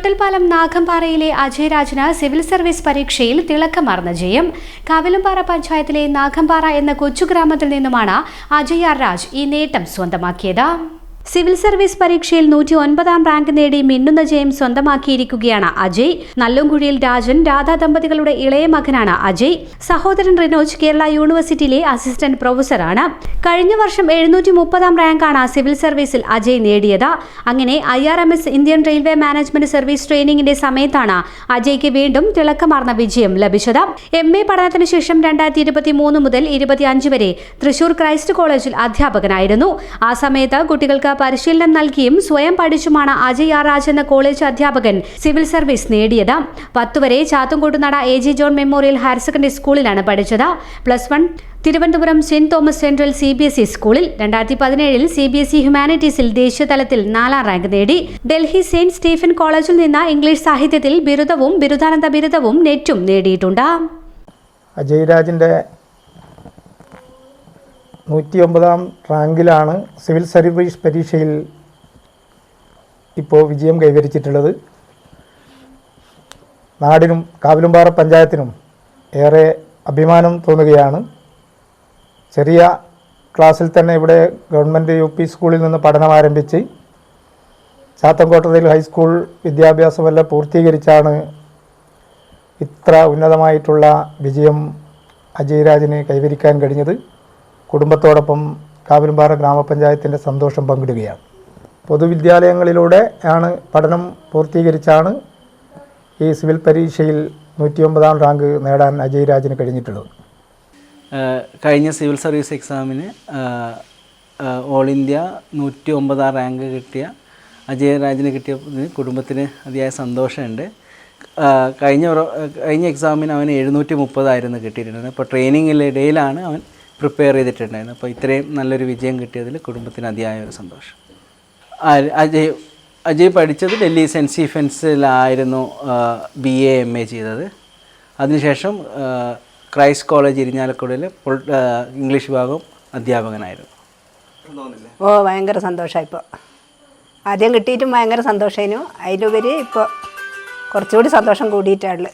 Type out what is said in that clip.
Thottilpalam നാഗമ്പാറയിലെ Ajay രാജിന് civil service പരീക്ഷയിൽ തിളക്കമാർന്ന ജയം. കാവിലുംപാറ പഞ്ചായത്തിലെ നാഗമ്പാറ എന്ന കൊച്ചുഗ്രാമത്തിൽ നിന്നുമാണ് അജയ് ആർ രാജ് ഈ നേട്ടം സ്വന്തമാക്കിയത്. സിവിൽ സർവീസ് പരീക്ഷയിൽ 109ാം റാങ്ക് നേടി മിന്നുന്ന ജയം സ്വന്തമാക്കിയിരിക്കുകയാണ് അജയ്. നല്ലുംകുഴിയിൽ രാജൻ രാധാ ദമ്പതികളുടെ ഇളയ മകനാണ് അജയ്. സഹോദരൻ റിനോജ് കേരള യൂണിവേഴ്സിറ്റിയിലെ അസിസ്റ്റന്റ് പ്രൊഫസറാണ്. കഴിഞ്ഞ വർഷം 730ാം റാങ്കാണ് സിവിൽ സർവീസിൽ അജയ് നേടിയത്. അങ്ങനെ IRMS Indian Railway Management Service ട്രെയിനിങ്ങിന്റെ സമയത്താണ് അജയ്ക്ക് വീണ്ടും തിളക്കമാർന്ന വിജയം ലഭിച്ചത്. MA പഠനത്തിന് ശേഷം 2023 മുതൽ 25 വരെ തൃശൂർ ക്രൈസ്റ്റ് കോളേജിൽ അധ്യാപകനായിരുന്നു. ആ സമയത്ത് കുട്ടികൾക്ക് പരിശീലനം നൽകിയും സ്വയം പഠിച്ചുമാണ് അജയ് ആർ രാജ് എന്ന കോളേജ് അധ്യാപകൻ സിവിൽ സർവീസ് നേടിയത്. 10 വരെ ചാത്തുംകോട്ടുനട AG John memorial higher secondary സ്കൂളിലാണ് പഠിച്ചത്. +1 Thiruvananthapuram saint Thomas central CBSE സ്കൂളിൽ. 2017 CBSE ഹ്യൂമാനിറ്റീസിൽ ദേശീയതലത്തിൽ 4ാം റാങ്ക് നേടി. ഡൽഹി സെയിന്റ് സ്റ്റീഫൻ കോളേജിൽ നിന്ന് ഇംഗ്ലീഷ് സാഹിത്യത്തിൽ ബിരുദവും ബിരുദാനന്ത ബിരുദവും നെറ്റും നേടിയിട്ടുണ്ട്. അജയ് രാജിന്റെ 109ാം റാങ്കിലാണ് സിവിൽ സർവീസ് പരീക്ഷയിൽ ഇപ്പോൾ വിജയം കൈവരിച്ചിട്ടുള്ളത്. നാടിനും കാവിലുംപാറ പഞ്ചായത്തിനും ഏറെ അഭിമാനം തോന്നുകയാണ്. ചെറിയ ക്ലാസ്സിൽ തന്നെ ഇവിടെ ഗവൺമെൻറ് UP സ്കൂളിൽ നിന്ന് പഠനം ആരംഭിച്ച് ചാത്തൻകോട്ടയിൽ ഹൈസ്കൂൾ വിദ്യാഭ്യാസമെല്ലാം പൂർത്തീകരിച്ചാണ് ഇത്ര ഉന്നതമായിട്ടുള്ള വിജയം അജയ് രാജിന് കൈവരിക്കാൻ കഴിഞ്ഞത്. കുടുംബത്തോടൊപ്പം കാവിലുംപാറ ഗ്രാമപഞ്ചായത്തിൻ്റെ സന്തോഷം പങ്കിടുകയാണ്. പൊതുവിദ്യാലയങ്ങളിലൂടെ ആണ് പഠനം പൂർത്തീകരിച്ചാണ് ഈ സിവിൽ പരീക്ഷയിൽ 109ാം റാങ്ക് നേടാൻ അജയ് രാജിന് കഴിഞ്ഞിട്ടുള്ളത്. കഴിഞ്ഞ സിവിൽ സർവീസ് എക്സാമിന് ഓൾ ഇന്ത്യ 109ാം റാങ്ക് കിട്ടിയ അജയ് രാജിന് കിട്ടിയ കുടുംബത്തിന് അതിയായ സന്തോഷമുണ്ട്. കഴിഞ്ഞ എക്സാമിന് അവന് 730 കിട്ടിയിട്ടുള്ളത്. അപ്പോൾ ട്രെയിനിങ്ങിനിടയിലാണ് അവൻ പ്രിപ്പയർ ചെയ്തിട്ടുണ്ടായിരുന്നു. അപ്പോൾ ഇത്രയും നല്ലൊരു വിജയം കിട്ടിയതിൽ കുടുംബത്തിന് അതിയായ ഒരു സന്തോഷം. അജയ് പഠിച്ചത് ഡൽഹി സെൻറ്റ് സ്റ്റീഫൻസിലായിരുന്നു BA MA ചെയ്തത്. അതിനുശേഷം ക്രൈസ്റ്റ് കോളേജ് ഇരിഞ്ഞാലക്കുടയിൽ ഇംഗ്ലീഷ് വിഭാഗം അധ്യാപകനായിരുന്നു. ഭയങ്കര സന്തോഷമായി. ഇപ്പോൾ ആദ്യം കിട്ടിയിട്ടും ഭയങ്കര സന്തോഷമായിരുന്നു. അതിലുപരി ഇപ്പോൾ കുറച്ചുകൂടി സന്തോഷം കൂടിയിട്ടാണ്.